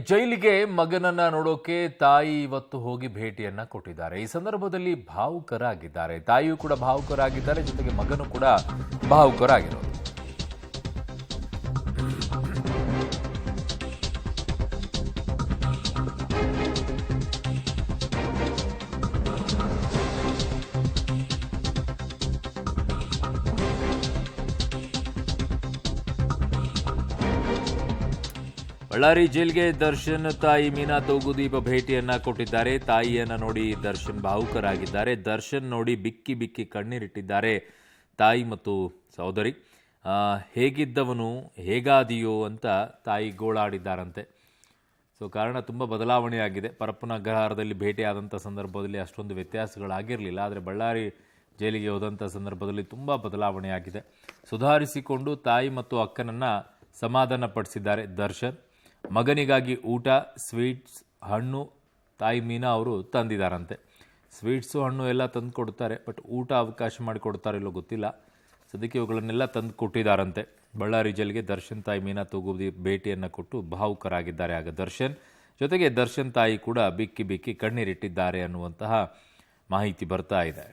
ಜೈಲಿಗೆ ಮಗನನ್ನ ನೋಡೋಕೆ ತಾಯಿ ಇವತ್ತು ಹೋಗಿ ಭೇಟಿಯನ್ನ ಕೊಟ್ಟಿದ್ದಾರೆ. ಈ ಸಂದರ್ಭದಲ್ಲಿ ಭಾವುಕರಾಗಿದ್ದಾರೆ. ತಾಯಿಯೂ ಕೂಡ ಭಾವುಕರಾಗಿದ್ದಾರೆ, ಜೊತೆಗೆ ಮಗನೂ ಕೂಡ ಭಾವುಕರಾಗಿರೋದು. ಬಳ್ಳಾರಿ ಜೈಲಿಗೆ ದರ್ಶನ್ ತಾಯಿ ಮೀನಾ ತೂಗುದೀಪ ಭೇಟಿಯನ್ನ ಕೊಟ್ಟಿದ್ದಾರೆ. ತಾಯಿಯನ್ನ ನೋಡಿ ದರ್ಶನ್ ಭಾವುಕರಾಗಿದ್ದಾರೆ. ದರ್ಶನ್ ನೋಡಿ ಬಿಕ್ಕಿ ಬಿಕ್ಕಿ ಕಣ್ಣೀರಿಟ್ಟಿದ್ದಾರೆ ತಾಯಿ ಮತ್ತು ಸಹೋದರಿ. ಹೇಗಿದ್ದವನು ಹೇಗಾದಿಯೋ ಅಂತ ತಾಯಿ ಗೋಳಾಡಿದ್ದಾರಂತೆ. ಕಾರಣ ತುಂಬ ಬದಲಾವಣೆಯಾಗಿದೆ. ಪರಪ್ಪನ ಅಗ್ರಹಾರದಲ್ಲಿ ಭೇಟಿಯಾದಂಥ ಸಂದರ್ಭದಲ್ಲಿ ಅಷ್ಟೊಂದು ವ್ಯತ್ಯಾಸಗಳಾಗಿರಲಿಲ್ಲ. ಆದರೆ ಬಳ್ಳಾರಿ ಜೈಲಿಗೆ ಹೋದಂಥ ಸಂದರ್ಭದಲ್ಲಿ ತುಂಬ ಬದಲಾವಣೆಯಾಗಿದೆ. ಸುಧಾರಿಸಿಕೊಂಡು ತಾಯಿ ಮತ್ತು ಅಕ್ಕನನ್ನು ಸಮಾಧಾನ ಪಡಿಸಿದ್ದಾರೆ ದರ್ಶನ್. ಮಗನಿಗಾಗಿ ಊಟ, ಸ್ವೀಟ್ಸ್, ಹಣ್ಣು ತಾಯಿ ಮೀನಾ ಅವರು ತಂದಿದ್ದಾರಂತೆ. ಸ್ವೀಟ್ಸು ಹಣ್ಣು ಎಲ್ಲ ತಂದು ಕೊಡ್ತಾರೆ, ಬಟ್ ಊಟ ಅವಕಾಶ ಮಾಡಿಕೊಡ್ತಾರೆ ಇಲ್ಲೋ ಗೊತ್ತಿಲ್ಲ. ಸದ್ಯಕ್ಕೆ ಇವುಗಳನ್ನೆಲ್ಲ ತಂದು ಕೊಟ್ಟಿದ್ದಾರಂತೆ. ಬಳ್ಳಾರಿ ಜೈಲಿಗೆ ದರ್ಶನ್ ತಾಯಿ ಮೀನಾ ತೂಗುದಿ ಭೇಟಿಯನ್ನು ಕೊಟ್ಟು ಭಾವುಕರಾಗಿದ್ದಾರೆ ಆಗ ದರ್ಶನ್. ಜೊತೆಗೆ ದರ್ಶನ್ ತಾಯಿ ಕೂಡ ಬಿಕ್ಕಿ ಬಿಕ್ಕಿ ಕಣ್ಣೀರಿಟ್ಟಿದ್ದಾರೆ ಅನ್ನುವಂತಹ ಮಾಹಿತಿ ಬರ್ತಾ ಇದೆ.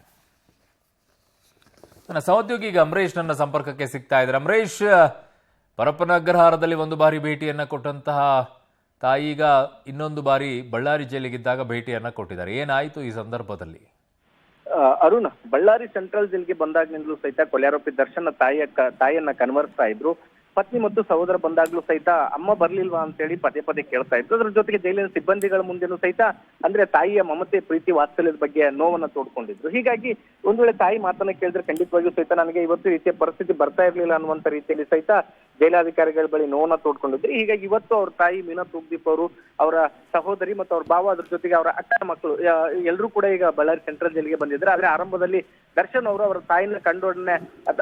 ನನ್ನ ಸಹೋದ್ಯೋಗಿ ಈಗ ಅಂಬರೀಶ್ ನನ್ನ ಸಂಪರ್ಕಕ್ಕೆ ಸಿಗ್ತಾ ಇದ್ದಾರೆ. ಅಂಬರೀಶ್, ಪರಪ್ಪನ ಅಗ್ರಹಾರದಲ್ಲಿ ಒಂದು ಬಾರಿ ಭೇಟಿಯನ್ನ ಕೊಟ್ಟಂತಹ ತಾಯಿ ಈಗ ಇನ್ನೊಂದು ಬಾರಿ ಬಳ್ಳಾರಿ ಜೈಲಿಗಿದ್ದಾಗ ಭೇಟಿಯನ್ನ ಕೊಟ್ಟಿದ್ದಾರೆ. ಏನಾಯ್ತು ಈ ಸಂದರ್ಭದಲ್ಲಿ? ಅರುಣ್, ಬಳ್ಳಾರಿ ಸೆಂಟ್ರಲ್ ಜೈಲ್ಗೆ ಬಂದಾಗಿನಿಂದಲೂ ಸಹಿತ ಕೊಲೆಯಾರೋಪಿ ದರ್ಶನ್ ತಾಯಿಯನ್ನ ಕನ್ವರ್ಸ್ತಾ ಇದ್ರು. ಪತ್ನಿ ಮತ್ತು ಸಹೋದರ ಬಂದಾಗ್ಲೂ ಸಹಿತ ಅಮ್ಮ ಬರ್ಲಿಲ್ವಾ ಅಂತೇಳಿ ಪದೇ ಪದೇ ಕೇಳ್ತಾ ಇದ್ರು. ಅದ್ರ ಜೊತೆಗೆ ಜೈಲಿನ ಸಿಬ್ಬಂದಿಗಳ ಮುಂದೆನೂ ಸಹಿತ ಅಂದ್ರೆ ತಾಯಿಯ ಮಮತೆ, ಪ್ರೀತಿ, ವಾತ್ಸಲ್ಯದ ಬಗ್ಗೆ ನೋವನ್ನ ತೋಡ್ಕೊಂಡಿದ್ರು. ಹೀಗಾಗಿ ಒಂದ್ ವೇಳೆ ತಾಯಿ ಮಾತನ್ನ ಕೇಳಿದ್ರೆ ಖಂಡಿತವಾಗಿಯೂ ಸಹಿತ ನನಗೆ ಇವತ್ತು ರೀತಿಯ ಪರಿಸ್ಥಿತಿ ಬರ್ತಾ ಇರ್ಲಿಲ್ಲ ಅನ್ನುವಂತ ರೀತಿಯಲ್ಲಿ ಸಹಿತ ಜೈಲಾಧಿಕಾರಿಗಳ ಬಳಿ ನೋವನ್ನ ತೋಡ್ಕೊಂಡಿದ್ರು. ಹೀಗಾಗಿ ಇವತ್ತು ಅವ್ರ ತಾಯಿ ಮೀನಾ ತೂಗುದೀಪ್ ಅವರು, ಅವರ ಸಹೋದರಿ ಮತ್ತು ಅವ್ರ ಭಾವ, ಅದ್ರ ಜೊತೆಗೆ ಅವರ ಅಕ್ಕ ಮಕ್ಕಳು ಎಲ್ಲರೂ ಕೂಡ ಈಗ ಬಳ್ಳಾರಿ ಸೆಂಟ್ರಲ್ ಜೈಲಿಗೆ ಬಂದಿದ್ದಾರೆ. ಆದ್ರೆ ಆರಂಭದಲ್ಲಿ ದರ್ಶನ್ ಅವರು ಅವರ ತಾಯಿನ ಕಂಡೊಡನೆ,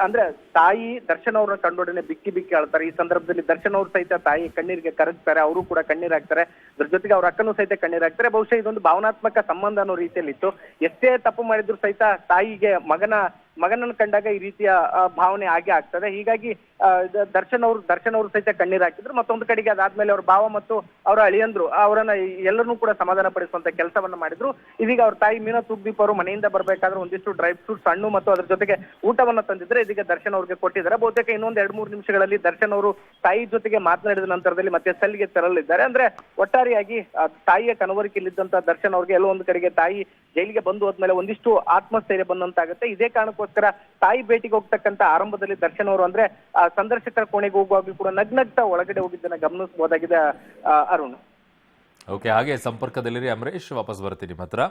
ಅಂದ್ರೆ ತಾಯಿ ದರ್ಶನ್ ಅವ್ರನ್ನ ಕಂಡೊಡನೆ ಬಿಕ್ಕಿ ಬಿಕ್ಕಿ ಅಳ್ತಾರೆ. ಈ ಸಂದರ್ಭದಲ್ಲಿ ದರ್ಶನ್ ಅವರು ಸಹಿತ ತಾಯಿ ಕಣ್ಣೀರಿಗೆ ಕರಗ್ತಾರೆ, ಅವರು ಕೂಡ ಕಣ್ಣೀರಾಗ್ತಾರೆ. ಅದ್ರ ಜೊತೆಗೆ ಅವ್ರ ಅಕ್ಕನೂ ಸಹಿತ ಕಣ್ಣೀರಾಗ್ತಾರೆ. ಬಹುಶಃ ಇದೊಂದು ಭಾವನಾತ್ಮಕ ಸಂಬಂಧ ಅನ್ನೋ ರೀತಿಯಲ್ಲಿ ಇತ್ತು. ಎಷ್ಟೇ ತಪ್ಪು ಮಾಡಿದ್ರು ಸಹಿತ ತಾಯಿಗೆ ಮಗನನ್ನು ಕಂಡಾಗ ಈ ರೀತಿಯ ಭಾವನೆ ಆಗೇ ಆಗ್ತದೆ. ಹೀಗಾಗಿ ದರ್ಶನ್ ಅವರು ಸಹಿತ ಕಣ್ಣೀರ್ ಹಾಕಿದ್ರು. ಮತ್ತೊಂದು ಕಡೆಗೆ ಅದಾದ್ಮೇಲೆ ಅವ್ರ ಭಾವ ಮತ್ತು ಅವರ ಅಳಿಯಂದ್ರು ಅವರನ್ನ ಎಲ್ಲರನ್ನೂ ಕೂಡ ಸಮಾಧಾನ ಪಡಿಸುವಂತ ಕೆಲಸವನ್ನ ಮಾಡಿದ್ರು. ಇದೀಗ ಅವ್ರ ತಾಯಿ ಮೀನಾ ತೂಗುದೀಪ್ ಅವರು ಮನೆಯಿಂದ ಬರ್ಬೇಕಾದ್ರೆ ಒಂದಿಷ್ಟು ಡ್ರೈ ಫ್ರೂಟ್ಸ್, ಹಣ್ಣು ಮತ್ತು ಅದ್ರ ಜೊತೆಗೆ ಊಟವನ್ನ ತಂದಿದ್ರೆ ಇದೀಗ ದರ್ಶನ್ ಅವ್ರಿಗೆ ಕೊಟ್ಟಿದ್ದಾರೆ. ಬಹುತೇಕ ಇನ್ನೊಂದು 2-3 ನಿಮಿಷಗಳಲ್ಲಿ ದರ್ಶನ್ ಅವರು ತಾಯಿ ಜೊತೆಗೆ ಮಾತನಾಡಿದ ನಂತರದಲ್ಲಿ ಮತ್ತೆ ಸೆಲ್ಗೆ ತೆರಳಿದ್ದಾರೆ. ಅಂದ್ರೆ ಒಟ್ಟಾರೆಯಾಗಿ ತಾಯಿಯ ಕನವರಿಕೆಯಲ್ಲಿದ್ದಂತ ದರ್ಶನ್ ಅವ್ರಿಗೆ ಎಲ್ಲೋ ಒಂದು ಕಡೆಗೆ ತಾಯಿ ಜೈಲಿಗೆ ಬಂದು ಹೋದ್ಮೇಲೆ ಒಂದಿಷ್ಟು ಆತ್ಮಸ್ಥೈರ್ಯ ಬಂದಂತಾಗುತ್ತೆ. ಇದೇ ಕಾರಣಕ್ಕೋಸ್ಕರ ತಾಯಿ ಭೇಟಿಗೆ ಹೋಗ್ತಕ್ಕಂತ ಆರಂಭದಲ್ಲಿ ದರ್ಶನ್ ಅವರು ಅಂದ್ರೆ ಸಂದರ್ಶಕರ ಕೋಣೆಗೆ ಹೋಗುವಾಗ ಕೂಡ ನಗ್ನಗ್ತಾ ಒಳಗಡೆ ಹೋಗಿದ್ದನ್ನ ಗಮನಿಸಬಹುದಾಗಿದೆ ಅರುಣ್. ಓಕೆ, ಹಾಗೆ ಸಂಪರ್ಕದಲ್ಲಿರಿ ಅಂಬರೀಶ್. ವಾಪಸ್ ಬರ್ತೀನಿ ನಿಮ್ಮ ಹತ್ರ.